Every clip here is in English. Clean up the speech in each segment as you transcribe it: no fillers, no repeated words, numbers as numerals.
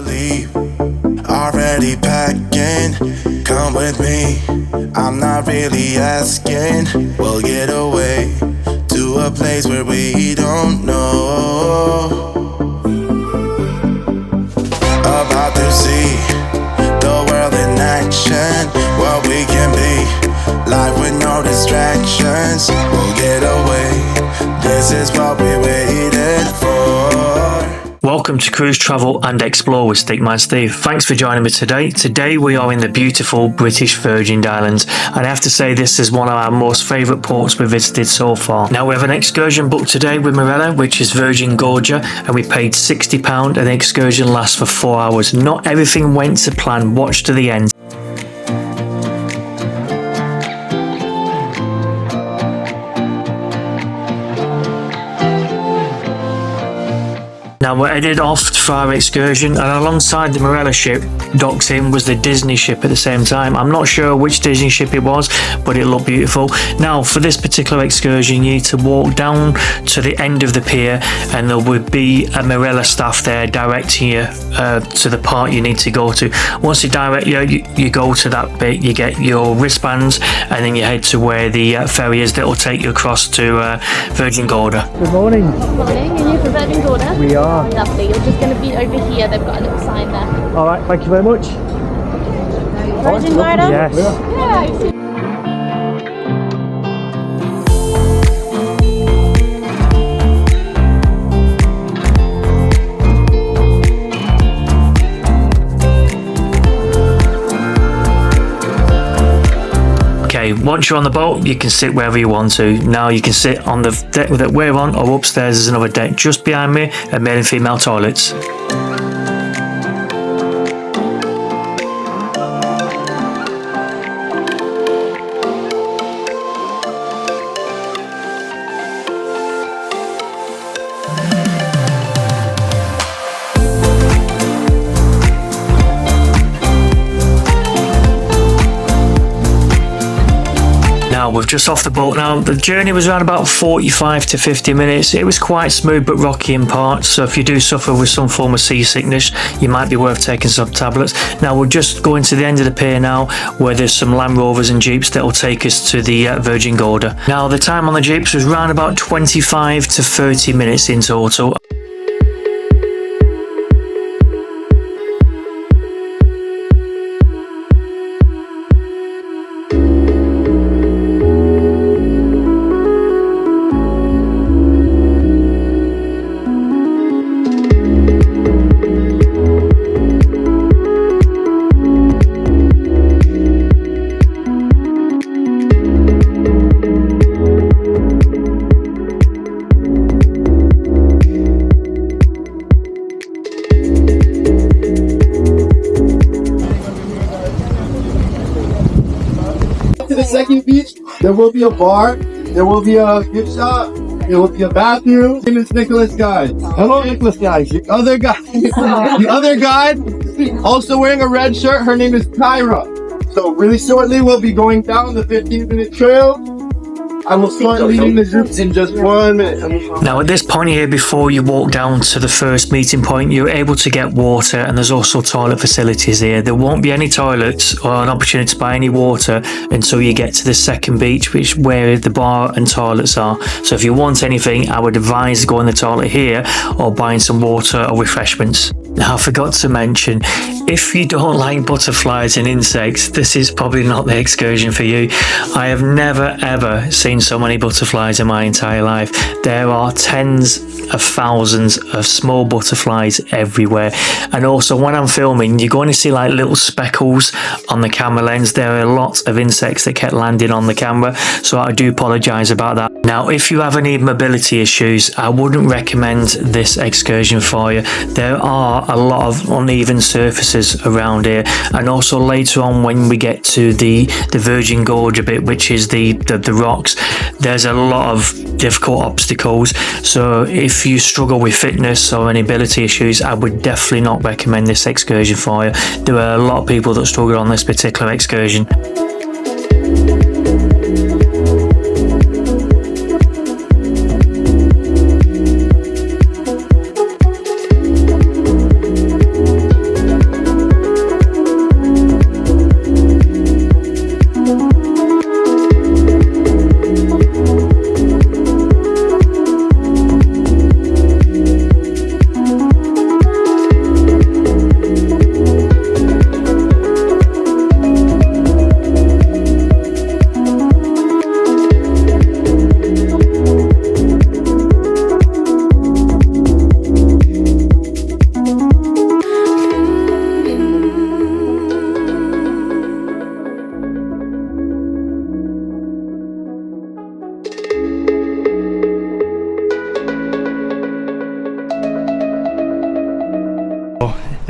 leave, already packing. Come with me, I'm not really asking. We'll get away to a place where we don't know. About to see the world in action, what we can be, life with no distractions. We'll get away, this is what we waited for. Welcome to Cruise Travel and Explore with Stickman Steve. Thanks for joining me today. Today we are in the beautiful British Virgin Islands, and I have to say this is one of our most favourite ports we've visited so far. Now we have an excursion booked today with Marella, which is Virgin Gorda, and we paid £60 and the excursion lasts for 4 hours. Not everything went to plan, watch to the end. Now we're headed off for our excursion, and alongside the Marella ship docked in was the Disney ship at the same time. I'm not sure which Disney ship it was, but it looked beautiful. Now for this particular excursion you need to walk down to the end of the pier, and there would be a Marella staff there directing you to the part you need to go to. Once you direct you go to that bit, you get your wristbands, and then you head to where the ferry is that will take you across to Virgin Gorda. Good morning. Good morning, are you from Virgin Gorda? We are. Lovely, you're just going to be over here, they've got a little sign there. Alright, thank you very much. Virgin Gorda? Yes. Yeah. Once you're on the boat, you can sit wherever you want to. Now you can sit on the deck that we're on, or upstairs there's another deck just behind me, and male and female toilets. We're just off the boat now. The journey was around about 45 to 50 minutes. It was quite smooth but rocky in parts, so if you do suffer with some form of seasickness, you might be worth taking some tablets. Now we're just going to the end of the pier now, where there's some Land Rovers and Jeeps that will take us to the Virgin Gorda. Now the time on the Jeeps was around about 25 to 30 minutes in total. The second beach, there will be a bar, there will be a gift shop, there will be a bathroom. My name is Nicholas Guide. Hello, Nicholas Guide. The other guide, also wearing a red shirt, her name is Kyra. So really shortly, we'll be going down the 15-minute trail. I will start leading the groups in just 1 minute. Now at this point here, before you walk down to the first meeting point, you're able to get water, and there's also toilet facilities here. There won't be any toilets or an opportunity to buy any water until you get to the second beach, which where the bar and toilets are. So if you want anything, I would advise going to the toilet here or buying some water or refreshments. Now I forgot to mention, if you don't like butterflies and insects, this is probably not the excursion for you. I have never ever seen so many butterflies in my entire life. There are tens of thousands of small butterflies everywhere, and also when I'm filming you're going to see like little speckles on the camera lens. There are lots of insects that kept landing on the camera, so I do apologize about that. Now if you have any mobility issues, I wouldn't recommend this excursion for you. There are a lot of uneven surfaces around here, and also later on when we get to the Virgin Gorda bit, which is the rocks, there's a lot of difficult obstacles. So if you struggle with fitness or any ability issues, I would definitely not recommend this excursion for you. There are a lot of people that struggle on this particular excursion.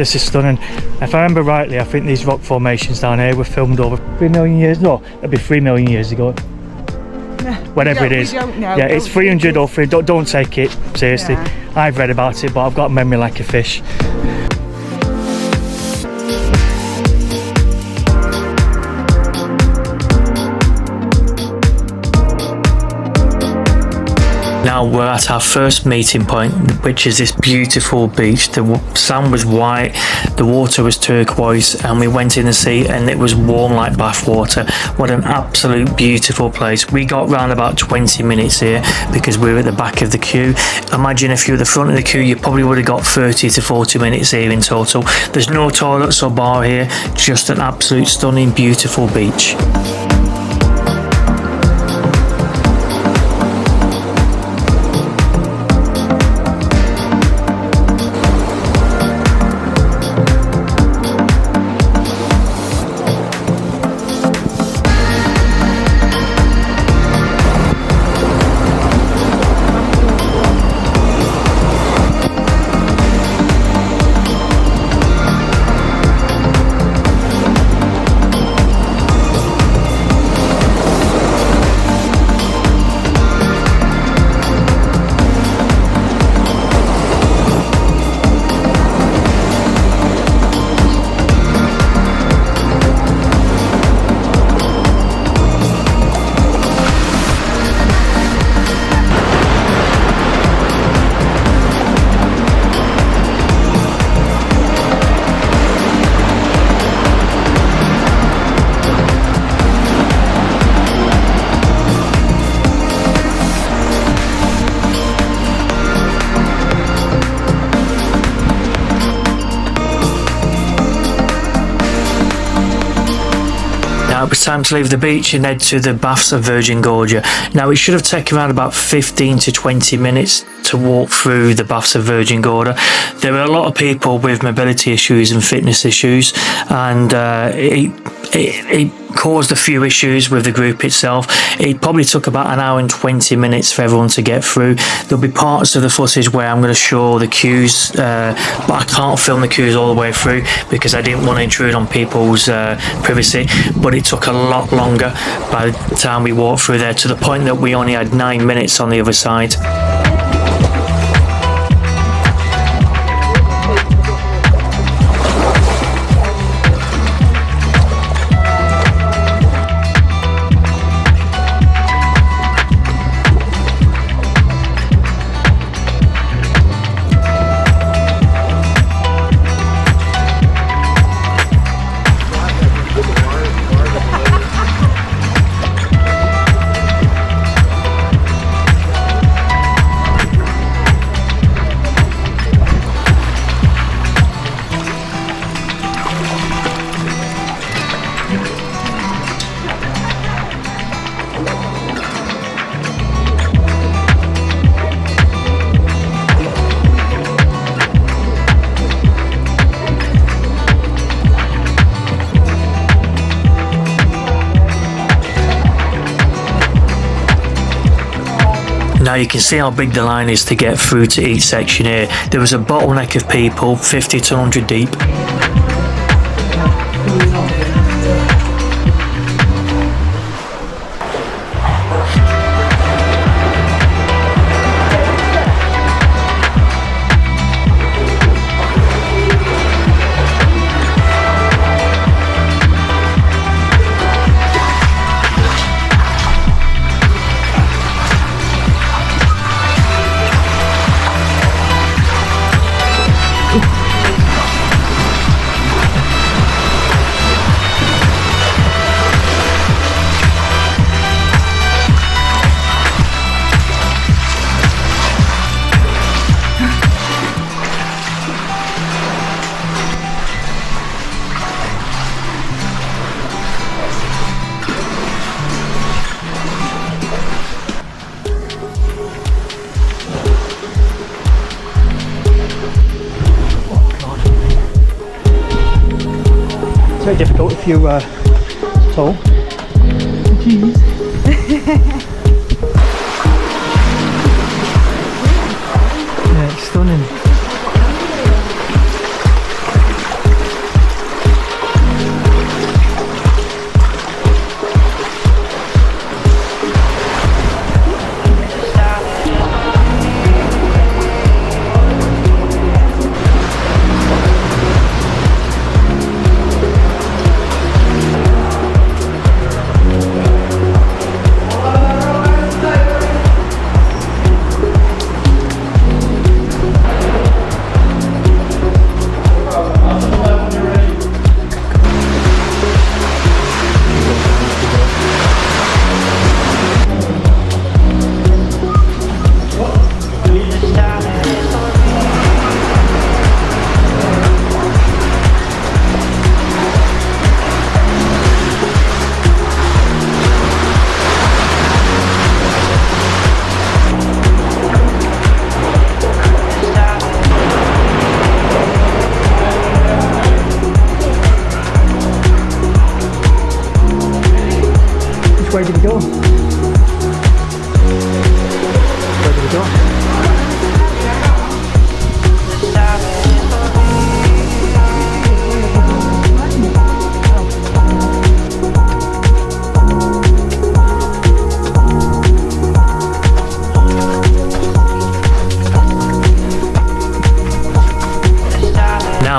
This is stunning. If I remember rightly, I think these rock formations down here were filmed over 3 million years. No, it'd be 3 million years ago. Whatever it is. We don't know. Yeah, it's 300 or 3. Don't take it seriously. Yeah. I've read about it, but I've got a memory like a fish. Now we're at our first meeting point, which is this beautiful beach. The sand was white, the water was turquoise, and we went in the sea and it was warm like bath water. What an absolute beautiful place. We got round about 20 minutes here because we were at the back of the queue. Imagine if you were at the front of the queue, you probably would have got 30 to 40 minutes here in total. There's no toilets or bar here, just an absolute stunning, beautiful beach. It was time to leave the beach and head to the baths of Virgin Gorda. Now it should have taken around about 15 to 20 minutes to walk through the baths of Virgin Gorda. There were a lot of people with mobility issues and fitness issues, and it caused a few issues with the group itself. It probably took about an hour and 20 minutes for everyone to get through. There'll be parts of the footage where I'm going to show the queues, but I can't film the queues all the way through because I didn't want to intrude on people's privacy. But it took a lot longer by the time we walked through there, to the point that we only had 9 minutes on the other side. Now you can see how big the line is to get through to each section here. There was a bottleneck of people, 50 to 100 deep. It's very difficult if you're tall. Jeez. Yeah, it's stunning.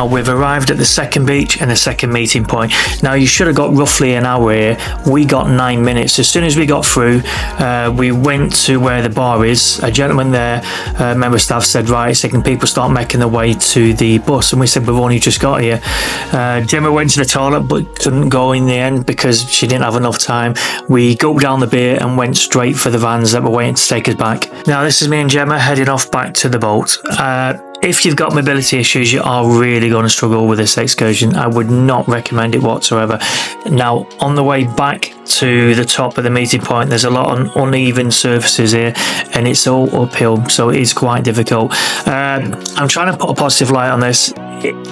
Now we've arrived at the second beach and the second meeting point. Now you should have got roughly an hour here. We got 9 minutes. As soon as we got through, we went to where the bar is. A gentleman there, member of staff, said, right, so can people start making their way to the bus? And we said, we've only just got here. Gemma went to the toilet but couldn't go in the end because she didn't have enough time. We gulped down the beer and went straight for the vans that were waiting to take us back. Now this is me and Gemma heading off back to the boat. If you've got mobility issues, you are really going to struggle with this excursion. I would not recommend it whatsoever. Now, on the way back to the top of the meeting point, there's a lot of uneven surfaces here, and it's all uphill, so it is quite difficult. I'm trying to put a positive light on this.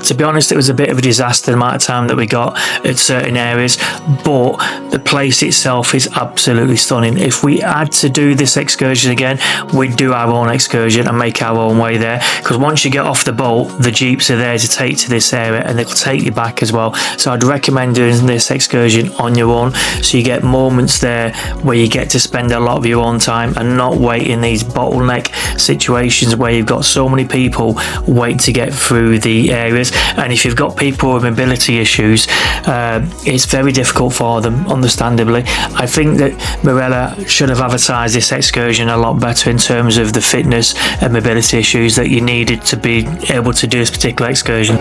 To be honest, it was a bit of a disaster the amount of time that we got at certain areas, but the place itself is absolutely stunning. If we had to do this excursion again, we'd do our own excursion and make our own way there, because once you get off the boat, the jeeps are there to take to this area and they'll take you back as well. So I'd recommend doing this excursion on your own, so you get moments there where you get to spend a lot of your own time and not wait in these bottleneck situations where you've got so many people waiting to get through the areas. And if you've got people with mobility issues, it's very difficult for them, understandably. I think that Marella should have advertised this excursion a lot better in terms of the fitness and mobility issues that you needed to be able to do this particular excursion.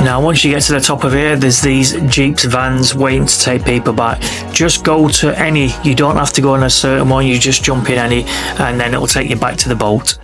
Now once you get to the top of here, there's these jeeps, vans waiting to take people back. Just go to any, you don't have to go on a certain one, you just jump in any and then it will take you back to the boat.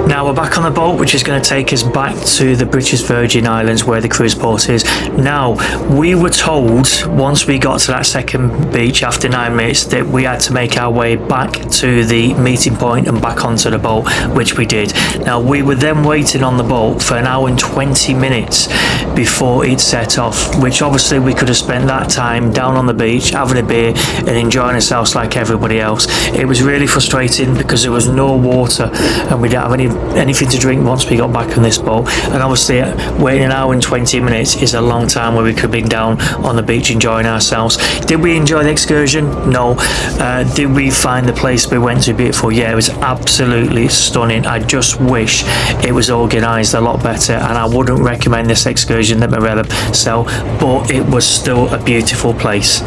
Now we're back on the boat, which is going to take us back to the British Virgin Islands where the cruise port is. Now, we were told once we got to that second beach after 9 minutes that we had to make our way back to the meeting point and back onto the boat, which we did. Now, we were then waiting on the boat for an hour and 20 minutes before it set off, which obviously we could have spent that time down on the beach having a beer and enjoying ourselves like everybody else. It was really frustrating because there was no water and we didn't have anything to drink once we got back on this boat, and obviously waiting an hour and 20 minutes is a long time where we could have been down on the beach enjoying ourselves. Did we enjoy the excursion? No. Did we find the place we went to beautiful? Yeah, it was absolutely stunning. I just wish it was organised a lot better, and I wouldn't recommend this excursion that Marella sell, but it was still a beautiful place.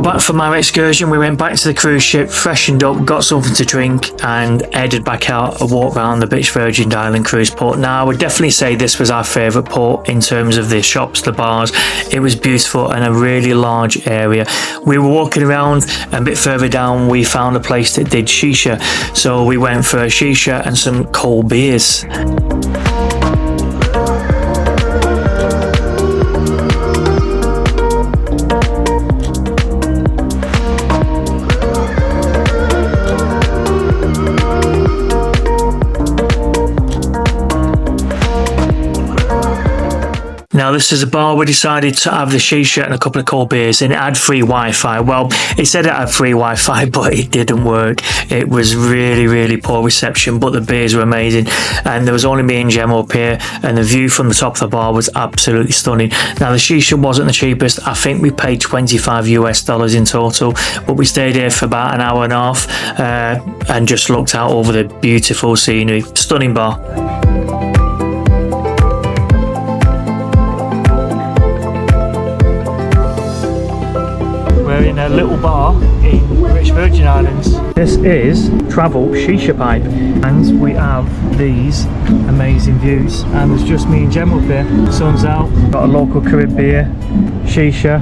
Back from our excursion, we went back to the cruise ship, freshened up, got something to drink and headed back out a walk around the British Virgin Island cruise port. Now I would definitely say this was our favourite port in terms of the shops, the bars. It was beautiful and a really large area. We were walking around and a bit further down we found a place that did shisha, so we went for a shisha and some cold beers. Now, this is a bar we decided to have the shisha and a couple of cold beers, and it had free Wi-Fi. Well, it said it had free Wi-Fi, but it didn't work. It was really, really poor reception, but the beers were amazing. And there was only me and Gemma up here, and the view from the top of the bar was absolutely stunning. Now, the shisha wasn't the cheapest. I think we paid $25 US in total, but we stayed here for about an hour and a half and just looked out over the beautiful scenery. Stunning bar. We're in a little bar in British Virgin Islands. This is Travel Shisha Pipe, and we have these amazing views. And there's just me and Gemma up here. Sun's out, got a local Carib beer, shisha,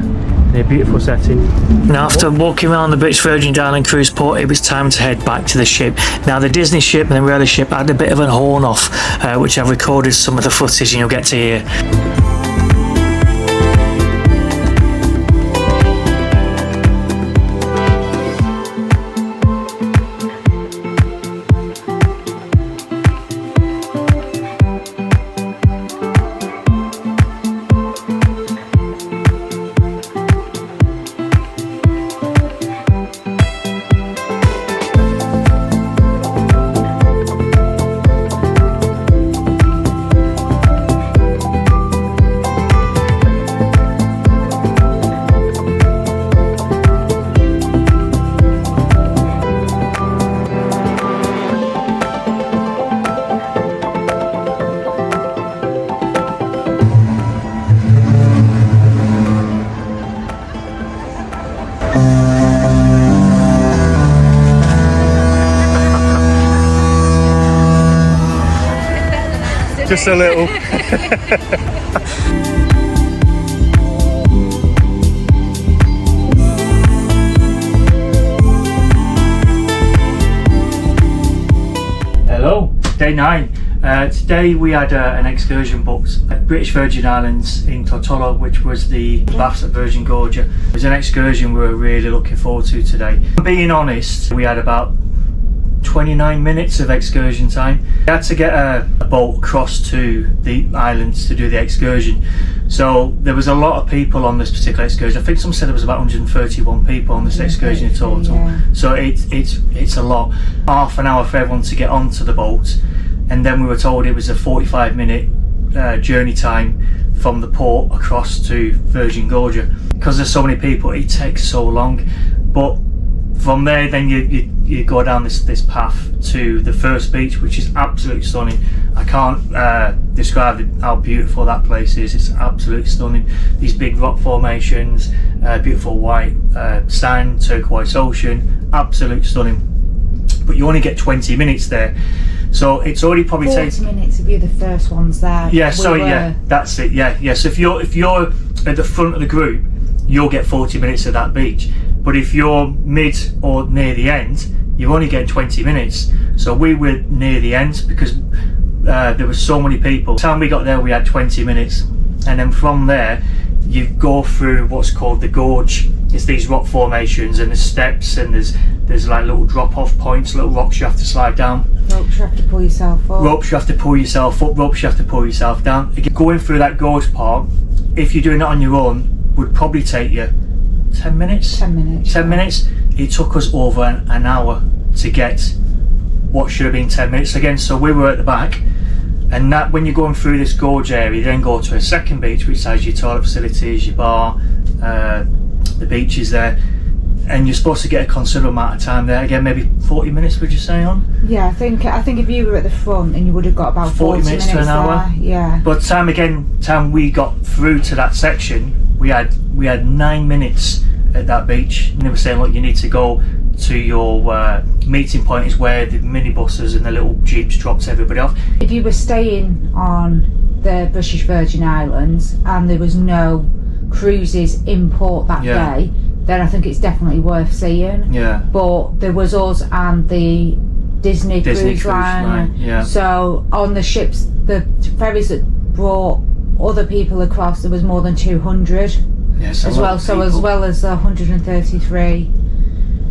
in a beautiful setting. Now, after walking around the British Virgin Island cruise port, it was time to head back to the ship. Now, the Disney ship and the Marella ship had a bit of a horn off, which I've recorded some of the footage and you'll get to hear. Just a little. Hello, day 9. Today we had an excursion booked at British Virgin Islands in Tortola, which was the baths at Virgin Gorda. It was an excursion we were really looking forward to today. Being honest, we had about 29 minutes of excursion time. We had to get a boat across to the islands to do the excursion, so there was a lot of people on this particular excursion. I think some said there was about 131 people on this excursion in total. Yeah. So it's a lot. Half an hour for everyone to get onto the boat, and then we were told it was a 45-minute journey time from the port across to Virgin Gorda. Because there's so many people, it takes so long. But from there, then you go down this path to the first beach, which is absolutely stunning. I can't describe how beautiful that place is. It's absolutely stunning. These big rock formations, beautiful white sand, turquoise ocean, absolutely stunning. But you only get 20 minutes there, so it's already probably 40 minutes if you're the first ones there. Yeah, yeah, that's it. Yeah. So if you're at the front of the group, you'll get 40 minutes of that beach. But if you're mid or near the end, you only get 20 minutes. So we were near the end because there were so many people. By the time we got there, we had 20 minutes. And then from there, you go through what's called the gorge. It's these rock formations, and there's steps, and there's like little drop-off points, little rocks you have to slide down. Ropes you have to pull yourself up. Ropes you have to pull yourself up. Ropes you have to pull yourself down. Again, going through that gorge part, if you're doing it on your own, would probably take you 10 minutes. 10 minutes. 10 minutes. It took us over an hour to get what should have been 10 minutes again. So we were at the back, and that when you're going through this gorge area, you then go to a second beach which has your toilet facilities, your bar, the beach is there, and you're supposed to get a considerable amount of time there. Again, maybe 40 minutes, would you say, on? Yeah, I think if you were at the front, then you would have got about 40 minutes to an hour. There. Yeah. But time we got through to that section, we had 9 minutes at that beach, and they were saying, look, you need to go to your meeting point, is where the minibuses and the little jeeps drops everybody off. If you were staying on the British Virgin Islands and there was no cruises in port that day, then I think it's definitely worth seeing. Yeah. But there was us and the Disney cruise line. Yeah. So on the ships, the ferries that brought other people across, there was more than 200 as well. So as well as 133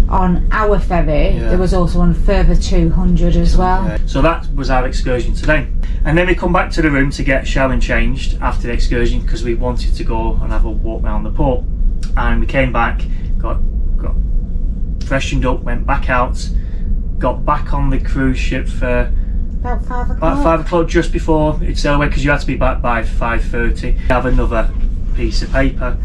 on our ferry, there was also a further 200 as well. Yeah. So that was our excursion today. And then we come back to the room to get showered and changed after the excursion because we wanted to go and have a walk around the port. And we came back, got freshened up, went back out, got back on the cruise ship for About 5 o'clock. about 5 o'clock, just before it sailed away, because you had to be back by 5:30. Have another piece of paper.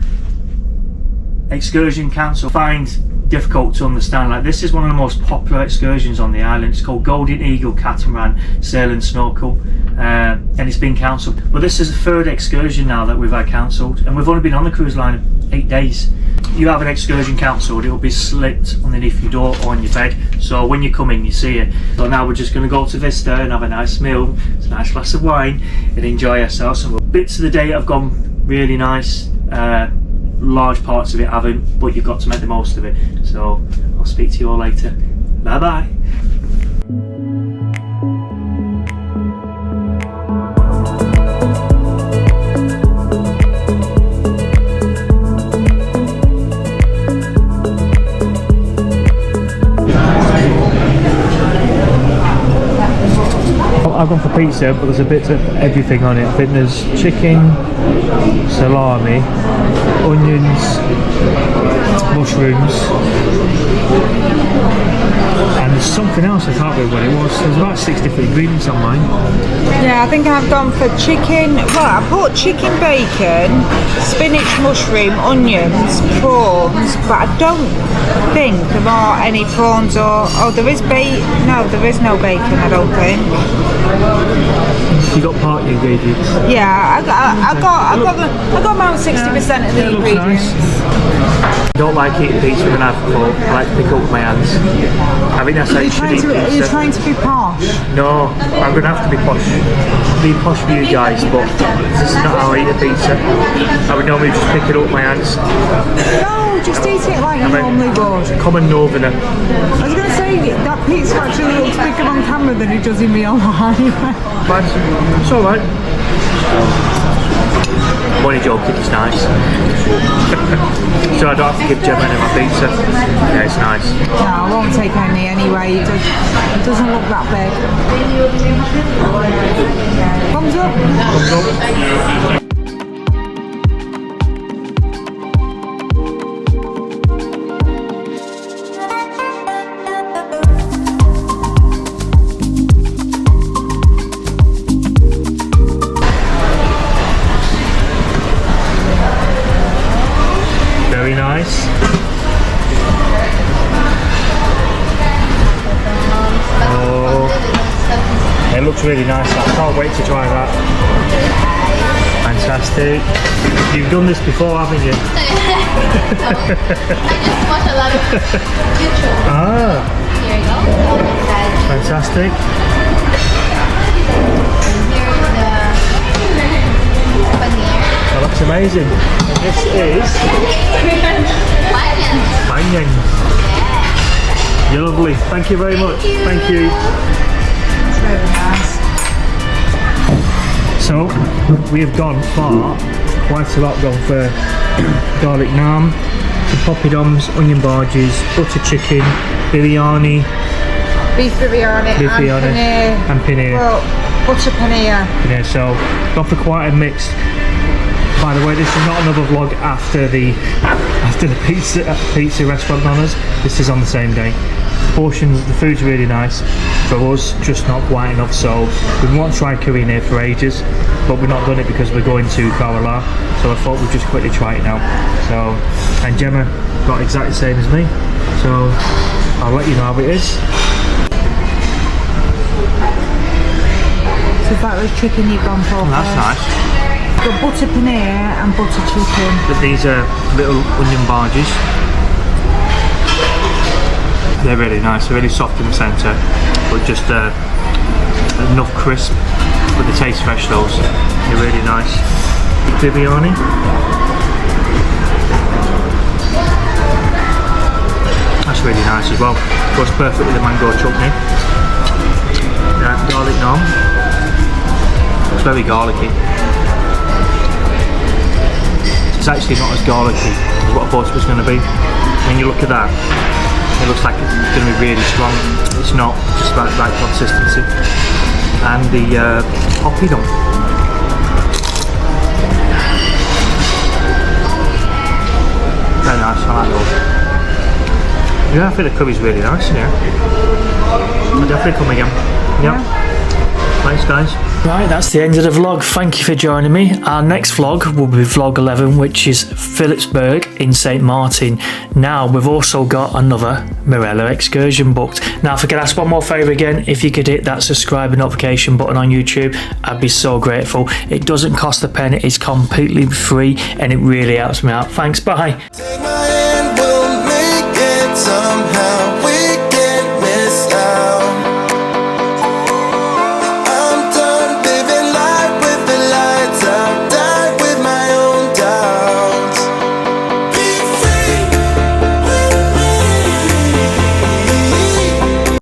Excursion cancelled. Find difficult to understand. Like, this is one of the most popular excursions on the island. It's called Golden Eagle Catamaran Sail and Snorkel, and it's been cancelled. But this is the third excursion now that we've had cancelled, and we've only been on the cruise line 8 days. You have an excursion cancelled, it will be slit underneath your door or on your bed, so when you come in you see it. So now we're just going to go to Vista and have a nice meal, a nice glass of wine, and enjoy ourselves. And bits of the day have gone really nice, large parts of it haven't, but you've got to make the most of it. So I'll speak to you all later. Bye bye. I've gone for pizza, but there's a bit of everything on it. I think there's chicken, salami, onions, mushrooms, and there's something else, I can't remember what it was. There's about 6 different ingredients on mine. Yeah, I think I've gone for chicken. Well, I put chicken bacon, spinach, mushroom, onions, prawns, but I don't think there are any prawns or... Oh, there is bacon. No, there is no bacon, I don't think. You got part of the ingredients. Yeah, I got about 60% of the ingredients. Nice. I don't like eating pizza with a knife and fork. I like to pick it up with my hands. I think that's how you should eat pizza. Are you trying to be posh? No, I'm going to have to be posh. Be posh for you guys, but this is not how I eat a pizza. I would normally just pick it up with my hands. No, just eat it like you normally would. Common northerner. I was going to say, that pizza actually looks bigger on camera than it does in real life. But it's alright. I'm only joking, it's nice. So I don't have to give Gemma any of my pizza. Yeah, it's nice. No, I won't take any anyway. It doesn't look that big. Thumbs up. Thumbs up. Very nice. Oh, it looks really nice. I can't wait to try that. Fantastic. You've done this before, haven't you? I just watch a lot of YouTube. Ah, Here you go. fantastic. Oh, that's amazing. This is onions. You're lovely. Thank you very much. Thank you. It's really nice. So we have gone far, quite a lot. Gone for garlic naan, the poppadoms, onion barges, butter chicken, biryani, Beef biryani, and paneer. Well, butter paneer. Yeah, so gone for quite a mix. By the way, this is not another vlog after the pizza restaurant on us. This is on the same day. Portions, the food's really nice. For us, just not quite enough. So we want to try curry in here for ages, but we've not done it because we're going to Kerala. So I thought we'd just quickly try it now. So, and Gemma got exactly the same as me. So I'll let you know how it is. So that was chicken you've gone for. That's nice. Got butter paneer and butter chicken. But these are little onion barges. They're really nice. They're really soft in the centre, but just enough crisp. But they taste fresh. Those. They're really nice. Biryani. That's really nice as well. Goes perfect with the mango chutney. Garlic naan. It's very garlicky. It's actually not as garlicky as what I thought it was going to be. When you look at that, It looks like it's going to be really strong. It's not, just about the right consistency. And the poppy done. Very nice, I like those. Yeah, I think the curry's really nice in here. I'll definitely come again. Yeah. Thanks guys. Right, that's the end of the vlog. Thank you for joining me. Our next vlog will be vlog 11, which is Phillipsburg in St Martin. Now, we've also got another Marella excursion booked. Now, if I could ask one more favour again, if you could hit that subscribe and notification button on YouTube, I'd be so grateful. It doesn't cost a penny, it's completely free, and it really helps me out. Thanks, bye. Take my hand, we'll make it somehow.